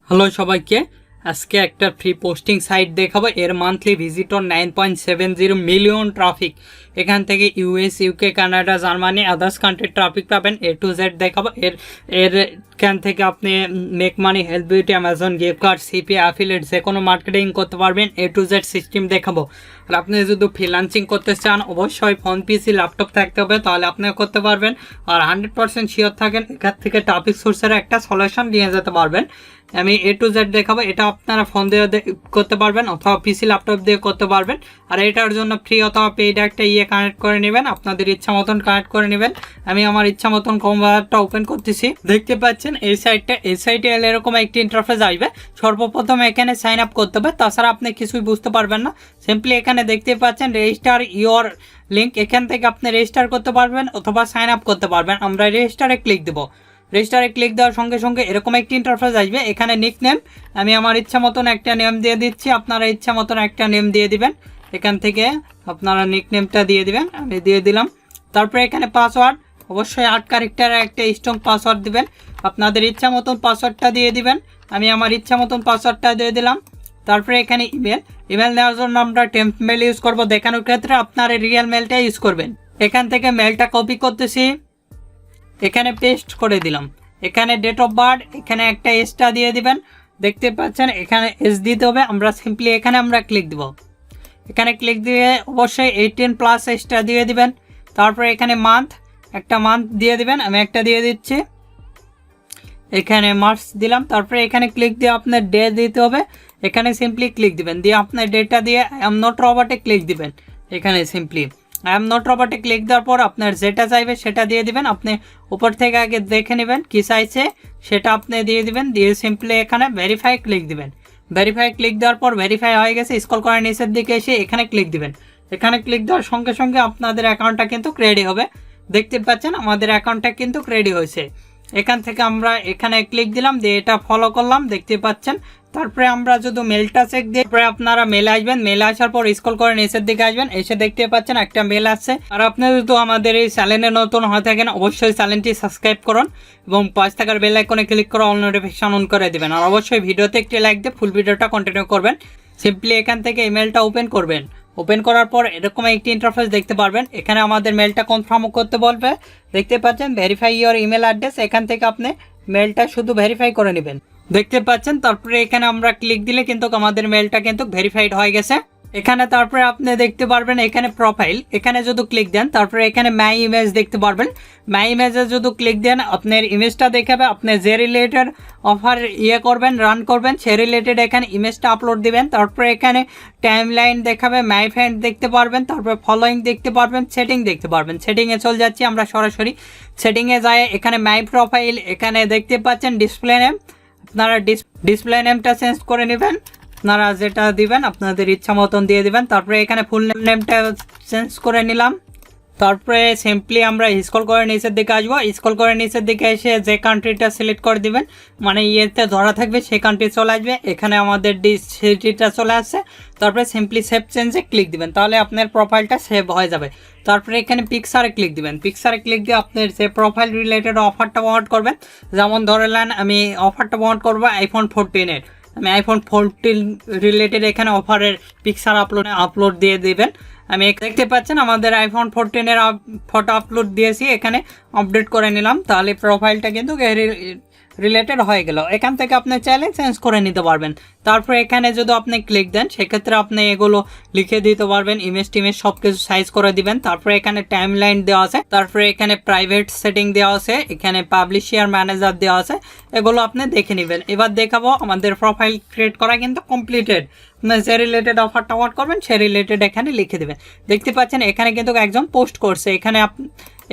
Hello সবাইকে, আজকে একটা ফ্রি পোস্টিং সাইট দেখাবো। এর মান্থলি ভিজিটর 9.70 মিলিয়ন ট্রাফিক। এখান থেকে US, UK, Canada, Germany, others কান্ট্রির ট্রাফিক পাবেন। A to Z দেখাবো। এখান থেকে আপনি make money, health, beauty, Amazon gift card, CPA, affiliate যে কোনো মার্কেটিং করতে পারবেন। A to Z সিস্টেম দেখাবো। আর আপনি যদি ফ্রিল্যান্সিং করতে চান, অবশ্যই ফোন, পিসি, ল্যাপটপ থাকতে হবে, তাহলে আপনিও করতে পারবেন। আর 100% শিওর থাকেন এখান থেকে ট্রাফিক সোর্সের একটা সলিউশন নিয়ে যেতে পারবেন। আমি A to Z দেখাবো। এটা আপনারা ফোন দিয়ে করতে পারবেন অথবা পিসি, ল্যাপটপ দিয়ে করতে পারবেন। আর এটার জন্য ফ্রি অথবা পেইড একটা কানেক্ট করে নেবেন, আপনাদের ইচ্ছা মতন কানেক্ট করে নেবেন। আমি আমার ইচ্ছা মতন কম্পিউটারটা ওপেন করতেছি। দেখতে পাচ্ছেন এই সাইটে এরকম একটি ইন্টারফেস আসবে। সর্বপ্রথম এখানে সাইন আপ করতে হবে, তাছাড়া আপনি কিছুই বুঝতে পারবেন না। সিম্পলি এখানে দেখতে পাচ্ছেন রেজিস্টার ইওর লিঙ্ক, এখান থেকে আপনি রেজিস্টার করতে পারবেন অথবা সাইন আপ করতে পারবেন। আমরা রেজিস্টারে ক্লিক দেবো। রেজিস্টারে ক্লিক দেওয়ার সঙ্গে সঙ্গে এরকম একটি ইন্টারফেস আসবে। এখানে নিক নেম, আমি আমার ইচ্ছা মতন একটা নেম দিয়ে দিচ্ছি, আপনারা ইচ্ছা মতন একটা নেম দিয়ে দিবেন। এখান থেকে আপনারা নিক নেমটা দিয়ে দিবেন, আমি দিয়ে দিলাম। তারপরে এখানে পাসওয়ার্ড, অবশ্যই 8 ক্যারেক্টারের একটা স্ট্রং পাসওয়ার্ড দিবেন। আপনাদের ইচ্ছা মতন পাসওয়ার্ডটা দিয়ে দিবেন, আমি আমার ইচ্ছা মতন পাসওয়ার্ডটা দিয়ে দিলাম। তারপরে এখানে ইমেল নেওয়ার জন্য আমরা টেম্প মেল ইউজ করবো। দেখানোর ক্ষেত্রে আপনার রিয়েল মেলটা ইউজ করবেন। এখান থেকে মেলটা কপি করতেছি, এখানে পেস্ট করে দিলাম। এখানে ডেট অফ বার্থ, এখানে একটা এসটা দিয়ে দিবেন। দেখতে পাচ্ছেন এখানে এস দিতে হবে। আমরা সিম্পলি এখানে আমরা ক্লিক দিব। এখানে ক্লিক দিয়ে অবশ্যই 18+ এসটা দিয়ে দিবেন। তারপরে এখানে মান্থ, একটা মান্থ দিয়ে দিবেন, আমি একটা দিয়ে দিচ্ছি। এখানে মার্চ দিলাম। তারপরে এখানে ক্লিক দিয়ে আপনার ডে দিতে হবে। এখানে সিম্পলি ক্লিক দিবেন, দিয়ে আপনার ডেটটা দিয়ে আই এম নট রবার্টে ক্লিক দিবেন। এখানে সিম্পলি আই এম নট রবার্টে ক্লিক দেওয়ার পর আপনার যেটা চাইবে সেটা দিয়ে দিবেন। আপনি উপর থেকে আগে দেখে নেবেন কি চাইছে, সেটা আপনি দিয়ে দিবেন। দিয়ে সিম্পলি এখানে ভেরিফাই ক্লিক দিবেন। ভেরিফাই ক্লিক দেওয়ার পর ভেরিফাই হয়ে গেছে, স্ক্রল করে নিচের দিকে এসে এখানে ক্লিক দিবেন। এখানে ক্লিক দেওয়ার সঙ্গে সঙ্গে আপনাদের অ্যাকাউন্টটা কিন্তু রেডি হবে। দেখতে পাচ্ছেন আমাদের অ্যাকাউন্টটা কিন্তু রেডি হয়েছে। এখান থেকে আমরা এখানে ক্লিক দিলাম, দিয়ে এটা ফলো করলাম, দেখতে পাচ্ছেন। তারপরে আমরা যদি মেলটা চেক দিই, তারপরে আপনারা মেলে আসবেন। মেলে আসার পর স্ক্রল করে নিচের দিকে আসবেন, এসে দেখতে পাচ্ছেন একটা মেল আসছে। আর আপনি যদি আমাদের এই চ্যানেলে নতুন হয়ে থাকেন, অবশ্যই চ্যানেলটি সাবস্ক্রাইব করুন এবং পাঁচ থাকার বেল আইকনে ক্লিক করে অল নোটিফিকেশন অন করে দিবেন। আর অবশ্যই ভিডিওতে একটি লাইক দিয়ে ফুল ভিডিওটা কন্টিনিউ করবেন। সিম্পলি এখান থেকে ইমেলটা ওপেন করবেন। ওপেন করার পর এরকম একটি ইন্টারফেস দেখতে পারবেন। এখানে আমাদের মেলটা কনফার্ম করতে বলবে। দেখতে পাচ্ছেন ভেরিফাই ইওর ইমেল অ্যাড্রেস, এখান থেকে আপনি মেলটা শুধু ভেরিফাই করে নেবেন। দেখতে পাচ্ছেন তারপরে এখানে আমরা ক্লিক দিলে কিন্তু আমাদের মেলটা কিন্তু ভেরিফাইড হয়ে গেছে। এখানে তারপরে আপনি দেখতে পারবেন এখানে প্রোফাইল, এখানে যদি ক্লিক দেন তারপরে এখানে মাই ইমেজ দেখতে পারবেন। মাই ইমেজে যদি ক্লিক দেন আপনার ইমেজটা দেখাবে। আপনি যে রিলেটেড অফার করবেন, রান করবেন, সে রিলেটেড এখানে ইমেজটা আপলোড দিবেন। তারপরে এখানে টাইম লাইন দেখাবে, মাই ফ্রেন্ড দেখতে পারবেন, তারপরে ফলোয়িং দেখতে পারবেন, সেটিং দেখতে পারবেন। সেটিংয়ে চলে যাচ্ছি আমরা সরাসরি। সেটিংয়ে যায় এখানে মাই প্রোফাইল, এখানে দেখতে পাচ্ছেন ডিসপ্লে নেম। আপনারা ডিসপ্লে নেমটা চেঞ্জ করে নেবেন, আপনারা যেটা দিবেন আপনাদের ইচ্ছা মতন দিয়ে দিবেন। তারপরে এখানে ফুল নেমটা চেঞ্জ করে নিলাম। তারপরে সিম্পলি আমরা স্ক্রল করে নিচের দিকে আসবো। স্ক্রল করে নিচের দিকে এসে যে কান্ট্রিটা সিলেক্ট করে দিবেন, মানে ইয়েতে ধরা থাকবে সেই কান্ট্রি চলে আসবে। এখানে আমাদের সিটিটা চলে আসছে। তারপরে সিম্পলি সেভ চেঞ্জে ক্লিক দিবেন, তাহলে আপনার প্রোফাইলটা সেভ হয়ে যাবে। তারপরে এখানে পিকচারে ক্লিক দিবেন। পিকচারে ক্লিক দিয়ে আপনার যে প্রোফাইল রিলেটেড অফারটা প্রমোট করবেন, যেমন ধরে নেন আমি অফারটা প্রমোট করবো iPhone 14-এর, আমি iPhone 14 রিলেটেড এখানে অফারের পিকচার আপলোড দিয়ে দিবেন। আমি দেখতে পাচ্ছেন আমাদের iPhone 14-এর ফটো আপলোড দিয়েছি, এখানে আপডেট করে নিলাম। তাহলে প্রোফাইলটা কিন্তু রিলেটেড হয়ে গেল। এখান থেকে আপনি চাইলে চেঞ্জ করে নিতে পারবেন। তারপরে এখানে যদি আপনি ক্লিক দেন সেক্ষেত্রে আপনি এগুলো লিখে দিতে পারবেন, ইমেজ টিমেজ সব কিছু সাইজ করে দিবেন। তারপরে এখানে টাইম লাইন দেওয়া আছে, তারপরে এখানে প্রাইভেট সেটিং দেওয়া আছে, এখানে পাবলিশার ম্যানেজার দেওয়া আছে, এগুলো আপনি দেখে নেবেন। এবার দেখাবো আমাদের প্রোফাইল ক্রিয়েট করা কিন্তু কমপ্লিটেড। যে রিলেটেড অফারটা ওয়াট করবেন সে রিলেটেড এখানে লিখে দেবেন। দেখতে পাচ্ছেন এখানে কিন্তু একজন পোস্ট করছে,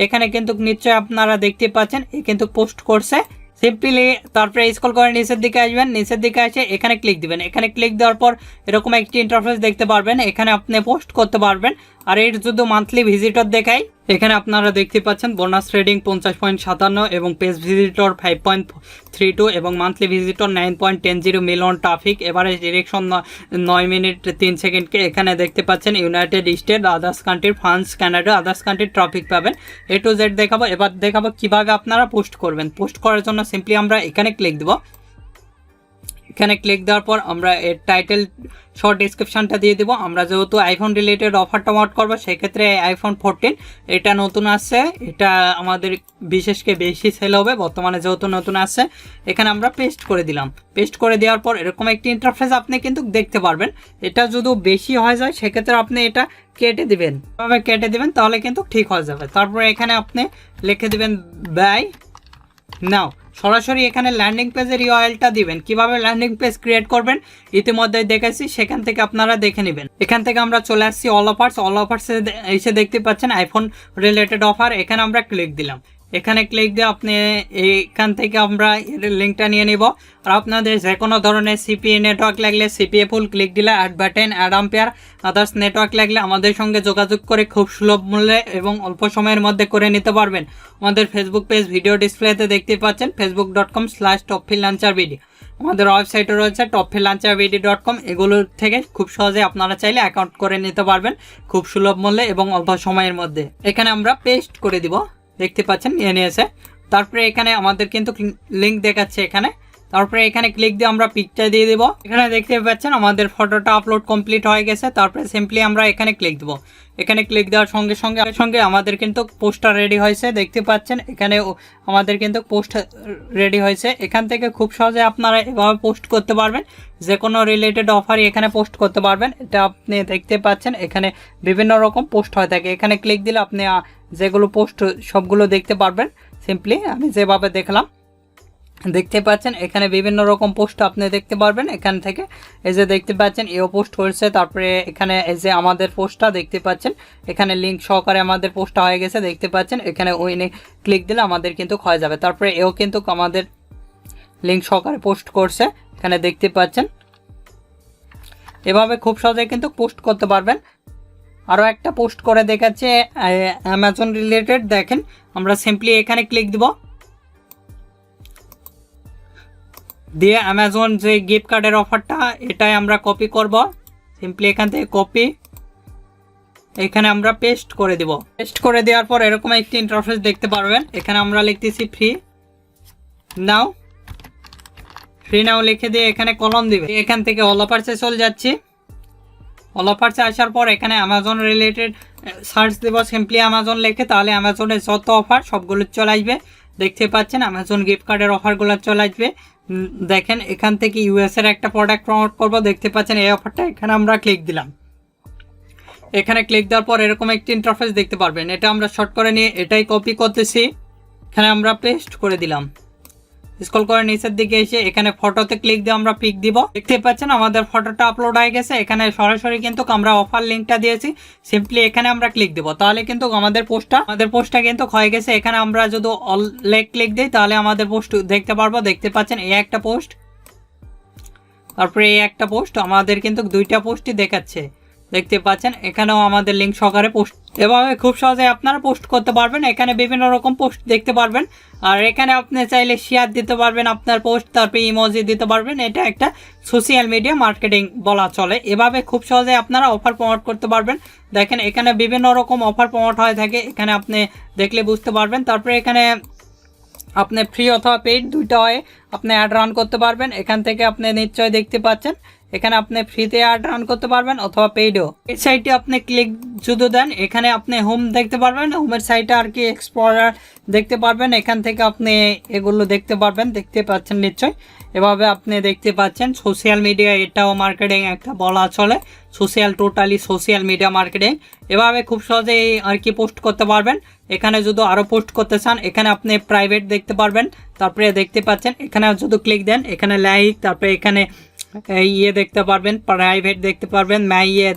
এখানে কিন্তু নিশ্চয়ই আপনারা দেখতে পাচ্ছেন এ কিন্তু পোস্ট করছে। সিম্পলি তারপরে স্ক্রল করে নিচের দিকে আসবেন, নিচের দিকে এসে এখানে ক্লিক দিবেন। এখানে ক্লিক দেওয়ার পর এরকম একটি ইন্টারফেস দেখতে পারবেন, এখানে আপনি পোস্ট করতে পারবেন। আর এর যদি মান্থলি ভিজিটর দেখাই, এখানে আপনারা দেখতে পাচ্ছেন বোনাস রেটিং 50.57 এবং পেজ ভিজিটর 5.32 এবং monthly visitor 9.10 million traffic. Average direction 9 minute 3 সেকেন্ডকে। এখানে দেখতে পাচ্ছেন United state, others country, France, Canada, others কান্ট্রির ট্রাফিক পাবেন। A to Z দেখাবো। এবার দেখাবো কিভাবে আপনারা পোস্ট করবেন। পোস্ট করার জন্য সিম্পলি আমরা এখানে ক্লিক দেবো। এখানে ক্লিক দেওয়ার পর আমরা এর টাইটেল শর্ট ডিসক্রিপশনটা দিয়ে দিব। আমরা যেহেতু আইফোন রিলেটেড অফারটা প্রমোট করবো, সেক্ষেত্রে আইফোন 14 এটা নতুন আসছে, এটা আমাদের বিশেষকে বেশি সেল হবে বর্তমানে যেহেতু নতুন আসছে। এখানে আমরা পেস্ট করে দিলাম। পেস্ট করে দেওয়ার পর এরকম একটি ইন্টারফেস আপনি কিন্তু দেখতে পারবেন। এটা যদি বেশি হয়ে যায় সেক্ষেত্রে আপনি এটা কেটে দিবেন, এভাবে কেটে দিবেন, তাহলে কিন্তু ঠিক হয়ে যাবে। তারপরে এখানে আপনি লিখে দিবেন বাই নাও। সরাসরি এখানে ল্যান্ডিং পেজের ইউআরএলটা দিবেন। কিভাবে ল্যান্ডিং পেজ ক্রিয়েট করবেন ইতিমধ্যে দেখেছি, সেখান থেকে আপনারা দেখে নেবেন। এখান থেকে আমরা চলে আসছি অল অফার্স এসে দেখতে পাচ্ছেন আইফোন রিলেটেড অফার। এখানে আমরা ক্লিক দিলাম। এখানে ক্লিক দিয়ে আপনি এখান থেকে আমরা এর লিঙ্কটা নিয়ে নিব। আর আপনাদের যে কোনো ধরনের সিপিএ নেটওয়ার্ক লাগলে সিপিএ ফুল ক্লিক দিলে অ্যাড বাটন, অ্যাড আম্পেয়ার, আদার্স নেটওয়ার্ক লাগলে আমাদের সঙ্গে যোগাযোগ করে খুব সুলভ মূল্যে এবং অল্প সময়ের মধ্যে করে নিতে পারবেন। আমাদের ফেসবুক পেজ ভিডিও ডিসপ্লেতে দেখতে পাচ্ছেন facebook.com/topfreelancerbd। আমাদের ওয়েবসাইটে রয়েছে topfreelancerbd.com। এগুলোর থেকে খুব সহজে আপনারা চাইলে অ্যাকাউন্ট করে নিতে পারবেন খুব সুলভ মূল্যে এবং অল্প সময়ের মধ্যে। এখানে আমরা পেস্ট করে দিব, দেখতে পাচ্ছেন নিয়ে নিয়েছে। তারপরে এখানে আমাদের কিন্তু লিঙ্ক দেখাচ্ছে এখানে। তারপরে এখানে ক্লিক দিয়ে আমরা পিকচার দিয়ে দেব। এখানে দেখতে পাচ্ছেন আমাদের ফটোটা আপলোড কমপ্লিট হয়ে গেছে। তারপরে সিম্পলি আমরা এখানে ক্লিক দেব। এখানে ক্লিক দেওয়ার সঙ্গে সঙ্গে আমাদের কিন্তু পোস্টটা রেডি হয়েছে, দেখতে পাচ্ছেন এখানে আমাদের কিন্তু পোস্ট রেডি হয়েছে। এখান থেকে খুব সহজে আপনারা এভাবে পোস্ট করতে পারবেন, যে কোনো রিলেটেড অফারই এখানে পোস্ট করতে পারবেন। এটা আপনি দেখতে পাচ্ছেন এখানে বিভিন্ন রকম পোস্ট হয়ে থাকে। এখানে ক্লিক দিলে আপনি যেগুলো পোস্ট সবগুলো দেখতে পারবেন। সিম্পলি আমি যেভাবে দেখলাম, দেখতে পাচ্ছেন এখানে বিভিন্ন রকম পোস্ট আপনি দেখতে পারবেন। এখান থেকে এই যে দেখতে পাচ্ছেন এও পোস্ট করেছে। তারপরে এখানে এই যে আমাদের পোস্টটা দেখতে পাচ্ছেন, এখানে লিঙ্ক সহকারে আমাদের পোস্টটা হয়ে গেছে, দেখতে পাচ্ছেন। এখানে উইনে ক্লিক দিলে আমাদের কিন্তু হয়ে যাবে। তারপরে এও কিন্তু আমাদের লিঙ্ক সহকারে পোস্ট করছে, এখানে দেখতে পাচ্ছেন। এভাবে খুব সহজে কিন্তু পোস্ট করতে পারবেন। আরও একটা পোস্ট করে দেখাচ্ছে অ্যামাজন রিলেটেড। দেখেন আমরা সিম্পলি এখানে ক্লিক দিব, দিয়ে অ্যামাজন যে গিফট কার্ডের অফারটা এটাই আমরা কপি করব। সিম্পলি এখান থেকে কপি, এখানে আমরা পেস্ট করে দিব। পেস্ট করে দেওয়ার পর এরকম একটি ইন্টারফেস দেখতে পারবেন। এখানে আমরা লিখতেছি ফ্রি নাও লিখে দিয়ে এখানে কলম দিবে। এখান থেকে অল অফার্সে চলে যাচ্ছি। অল অফার্সে আসার পর এখানে অ্যামাজন রিলেটেড সার্চ দেব, সিম্পলি অ্যামাজন লিখে, তাহলে অ্যামাজনের যত অফার সবগুলো চলে আসবে। দেখতে পাচ্ছেন অ্যামাজন গিফট কার্ডের অফারগুলো চলে আসবে। দেখেন এখান থেকে ইউএসের একটা প্রোডাক্ট প্রমোট করব, দেখতে পাচ্ছেন এই অফারটা। এখানে আমরা ক্লিক দিলাম। এখানে ক্লিক দেওয়ার পর এরকম একটি ইন্টারফেস দেখতে পারবেন। এটা আমরা শর্ট করে নিয়ে এটাই কপি করতেছি, এখানে আমরা পেস্ট করে দিলাম। স্ক্রল করে নিচের দিকে এসে এখানে ফটোতে ক্লিক দিয়ে আমরা পিক দিব। দেখতে পাচ্ছেন আমাদের ফটোটা আপলোড হয়ে গেছে। এখানে সরাসরি কিন্তু আমরা অফার লিঙ্কটা দিয়েছি, সিম্পলি এখানে আমরা ক্লিক দিব, তাহলে কিন্তু আমাদের পোস্টটা কিন্তু হয়ে গেছে। এখানে আমরা যদি অল ক্লিক দিই তাহলে আমাদের পোস্ট দেখতে পারবো। দেখতে পাচ্ছেন এই একটা পোস্ট, তারপরে এই একটা পোস্ট, আমাদের কিন্তু দুইটা পোস্টই দেখাচ্ছে। দেখতে পাচ্ছেন এখানেও আমাদের লিঙ্ক সহকারে পোস্ট। এভাবে খুব সহজে আপনারা পোস্ট করতে পারবেন। এখানে বিভিন্ন রকম পোস্ট দেখতে পারবেন। আর এখানে আপনি চাইলে শেয়ার দিতে পারবেন আপনার পোস্ট, তারপরে ইমোজি দিতে পারবেন। এটা একটা সোশ্যাল মিডিয়া মার্কেটিং বলা চলে। এভাবে খুব সহজে আপনারা অফার প্রমোট করতে পারবেন। দেখেন এখানে বিভিন্ন রকম অফার প্রমোট হয়ে থাকে, এখানে আপনি দেখলে বুঝতে পারবেন। তারপরে এখানে আপনি ফ্রি অথবা পেইড দুইটা হয় আপনি অ্যাড রান করতে পারবেন। এখান থেকে আপনি নিশ্চয়ই দেখতে পাচ্ছেন এখানে আপনি ফ্রিতে অ্যাড রান করতে পারবেন অথবা পেইডও। এই সাইটে আপনি ক্লিক যদি দেন এখানে আপনি হোম দেখতে পারবেন, হোমের সাইটে আর কি এক্সপ্লোরার দেখতে পারবেন। এখান থেকে আপনি এগুলো দেখতে পারবেন, দেখতে পাচ্ছেন নিশ্চয়ই। এভাবে আপনি দেখতে পাচ্ছেন সোশ্যাল মিডিয়া, এটাও মার্কেটিং একটা বলা চলে, টোটালি সোশ্যাল মিডিয়া মার্কেটিং। এভাবে খুব সহজেই আর কি পোস্ট করতে পারবেন। এখানে যদি আরও পোস্ট করতে চান এখানে আপনি প্রাইভেট দেখতে পারবেন। তারপরে দেখতে পাচ্ছেন এখানে যদি ক্লিক দেন এখানে লাইক, তারপরে এখানে দেখতে পারবেন, প্রাইভেট দেখতে পারবেন,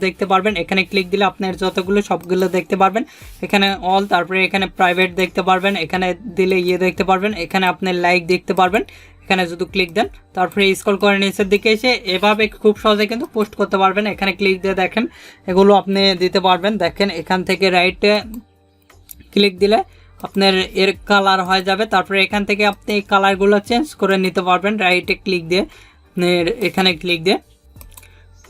দেখতে পারবেন। এখানে ক্লিক দিলে আপনার যতগুলো সবগুলো দেখতে পারবেন। এখানে অল, তারপরে এখানে প্রাইভেট দেখতে পারবেন, এখানে দিলে দেখতে পারবেন। এখানে আপনি লাইক দেখতে পারবেন, এখানে যদি ক্লিক দেন তারপরে স্ক্রল করে নিচের দিকে এসে এভাবে খুব সহজে কিন্তু পোস্ট করতে পারবেন। এখানে ক্লিক দিয়ে দেখেন এগুলো আপনি দিতে পারবেন। দেখেন এখান থেকে রাইটে ক্লিক দিলে আপনার এর কালার হয়ে যাবে। তারপরে এখান থেকে আপনি এই কালারগুলো চেঞ্জ করে নিতে পারবেন রাইটে ক্লিক দিয়ে, এখানে ক্লিক দিয়ে।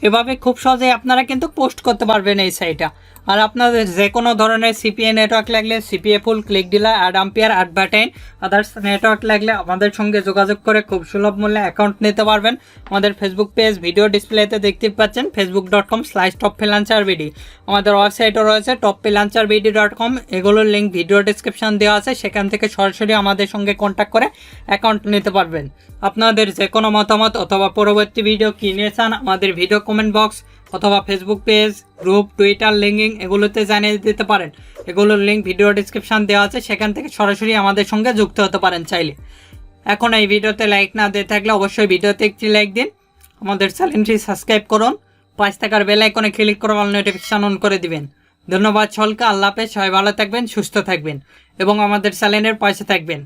এভাবে খুব সহজে আপনারা কিন্তু পোস্ট করতে পারবেন এই সাইটটা। আর আপনাদের যে কোনো ধরনের সিপিএ নেটওয়ার্ক লাগলে, সিপিএ ফুল, ক্লিক ডিলার, অ্যাড আম্পিয়ার, অ্যাডভার্টাইন, আদার্স নেটওয়ার্ক লাগলে আমাদের সঙ্গে যোগাযোগ করে খুব সুলভ মূল্যে অ্যাকাউন্ট নিতে পারবেন। আমাদের ফেসবুক পেজ ভিডিও ডিসপ্লেতে দেখতে পাচ্ছেন, facebook.com/topfreelancerbd। আমাদের ওয়েবসাইটও রয়েছে topfreelancerbd.com। এগুলোর লিঙ্ক ভিডিও ডিসক্রিপশন দেওয়া আছে, সেখান থেকে সরাসরি আমাদের সঙ্গে কন্ট্যাক্ট করে অ্যাকাউন্ট নিতে পারবেন। আপনাদের যে কোনো মতামত অথবা পরবর্তী ভিডিও কী নিয়ে চান আমাদের ভিডিও কমেন্ট বক্স অথবা Facebook page, group, Twitter, linking এগুলোতে জানিয়ে দিতে পারেন। এগুলোর লিঙ্ক ভিডিও ডিসক্রিপশান দেওয়া আছে, সেখান থেকে সরাসরি আমাদের সঙ্গে যুক্ত হতে পারেন চাইলে। এখন এই ভিডিওতে লাইক না দিয়ে থাকলে অবশ্যই ভিডিওতে একটি লাইক দিন, আমাদের চ্যানেলটি সাবস্ক্রাইব করুন, পাঁচ টাকার বেল আইকনে ক্লিক করে অল নোটিফিকেশান অন করে দিবেন। ধন্যবাদ সকলকে। আল্লাহ হাফেজ। সবাই ভালো থাকবেন, সুস্থ থাকবেন এবং আমাদের চ্যানেলের পাশে থাকবেন।